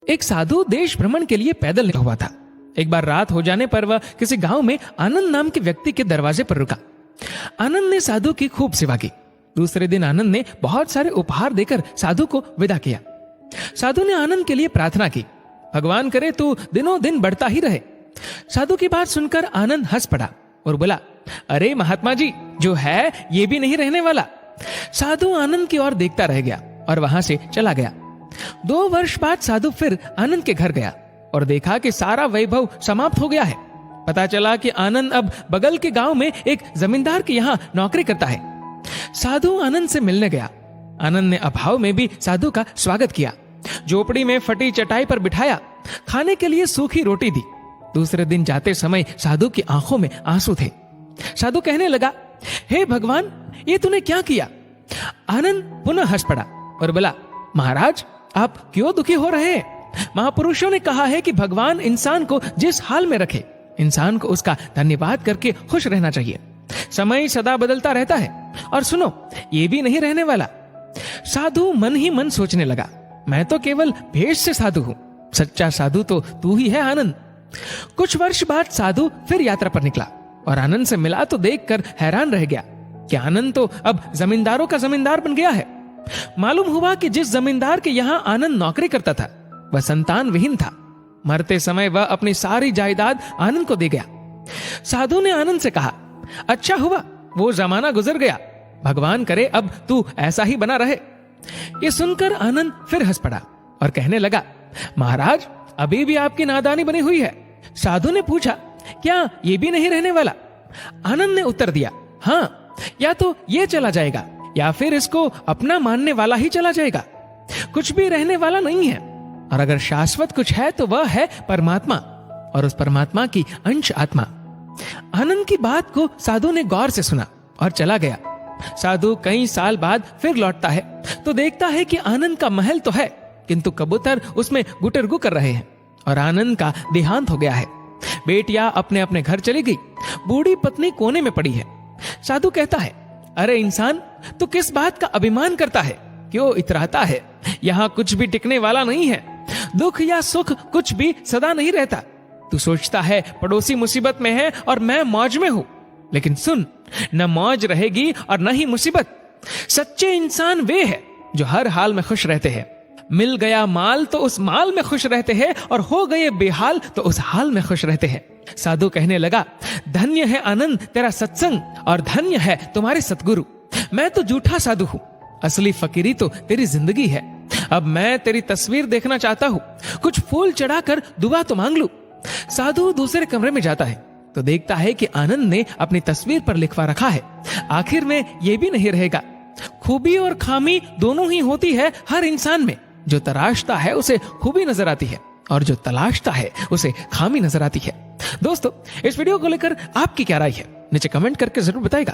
एक साधु देश भ्रमण के लिए पैदल निकला हुआ था। एक बार रात हो जाने पर वह किसी गांव में आनंद नाम के व्यक्ति के दरवाजे पर रुका। आनंद ने साधु की खूब सेवा की। दूसरे दिन आनंद ने बहुत सारे उपहार देकर साधु को विदा किया। साधु ने आनंद के लिए प्रार्थना की, भगवान करे तू दिनों दिन बढ़ता ही रहे। साधु की बात सुनकर आनंद हंस पड़ा और बोला, अरे महात्मा जी, जो है ये भी नहीं रहने वाला। साधु आनंद की ओर देखता रह गया और वहां से चला गया। 2 वर्ष बाद साधु फिर आनंद के घर गया और देखा कि सारा वैभव समाप्त हो गया है। पता चला कि आनंद अब बगल के गांव में एक जमींदार के यहाँ नौकरी करता है। साधु आनंद से मिलने गया। आनंद ने अभाव में भी साधु का स्वागत किया, झोपड़ी में फटी चटाई पर बिठाया, खाने के लिए सूखी रोटी दी। दूसरे दिन जाते समय साधु की आंखों में आंसू थे। साधु कहने लगा, हे भगवान, ये तूने क्या किया? आनंद पुनः हंस पड़ा और बोला, महाराज, आप क्यों दुखी हो रहे हैं? महापुरुषों ने कहा है कि भगवान इंसान को जिस हाल में रखे, इंसान को उसका धन्यवाद करके खुश रहना चाहिए। समय सदा बदलता रहता है और सुनो, ये भी नहीं रहने वाला। साधु मन ही मन सोचने लगा, मैं तो केवल भेष से साधु हूं, सच्चा साधु तो तू ही है आनंद। कुछ वर्ष बाद साधु फिर यात्रा पर निकला और आनंद से मिला तो देखकर हैरान रह गया कि आनंद तो अब जमींदारों का जमींदार बन गया है। मालूम हुआ कि जिस जमींदार के यहाँ आनंद नौकरी करता था वह संतान विहीन था। मरते समय वह अपनी सारी जायदाद आनंद को दे गया। साधु ने आनंद से कहा, अच्छा हुआ वो जमाना गुजर गया, भगवान करे अब तू ऐसा ही बना रहे। ये सुनकर आनंद फिर हंस पड़ा और कहने लगा, महाराज, अभी भी आपकी नादानी बनी हुई है। साधु ने पूछा, क्या ये भी नहीं रहने वाला? आनंद ने उत्तर दिया, हाँ, या तो ये चला जाएगा या फिर इसको अपना मानने वाला ही चला जाएगा। कुछ भी रहने वाला नहीं है, और अगर शाश्वत कुछ है तो वह है परमात्मा, और उस परमात्मा की अंश आत्मा। आनंद की बात को साधु ने गौर से सुना और चला गया। साधु कई साल बाद फिर लौटता है तो देखता है कि आनंद का महल तो है, किंतु कबूतर उसमें गुटरगु कर रहे हैं और आनंद का देहांत हो गया है। बेटियां अपने अपने घर चली गई, बूढ़ी पत्नी कोने में पड़ी है। साधु कहता है, अरे इंसान, तू किस बात का अभिमान करता है? क्यों इतराता है? यहाँ कुछ भी टिकने वाला नहीं है। दुख या सुख कुछ भी सदा नहीं रहता। तू सोचता है पड़ोसी मुसीबत में है और मैं मौज में हूं, लेकिन सुन, न मौज रहेगी और न ही मुसीबत। सच्चे इंसान वे हैं जो हर हाल में खुश रहते हैं। मिल गया माल तो उस माल में खुश रहते हैं, और हो गए बेहाल तो उस हाल में खुश रहते हैं। साधु कहने लगा, धन्य है आनंद तेरा सत्संग, और धन्य है तुम्हारे सतगुरु। मैं तो झूठा साधु हूं, असली फकीरी तो तेरी जिंदगी है। अब मैं तेरी तस्वीर देखना चाहता हूं, कुछ फूल चढ़ाकर दुआ तो मांग लूं। साधु दूसरे कमरे में जाता है तो देखता है कि आनंद ने अपनी तस्वीर पर लिखवा रखा है, आखिर में ये भी नहीं रहेगा। खूबी और खामी दोनों ही होती है हर इंसान में। जो तराशता है उसे खूबी नजर आती है, और जो तलाशता है उसे खामी नजर आती है। दोस्तों, इस वीडियो को लेकर आपकी क्या राय है? नीचे कमेंट करके जरूर बताइएगा।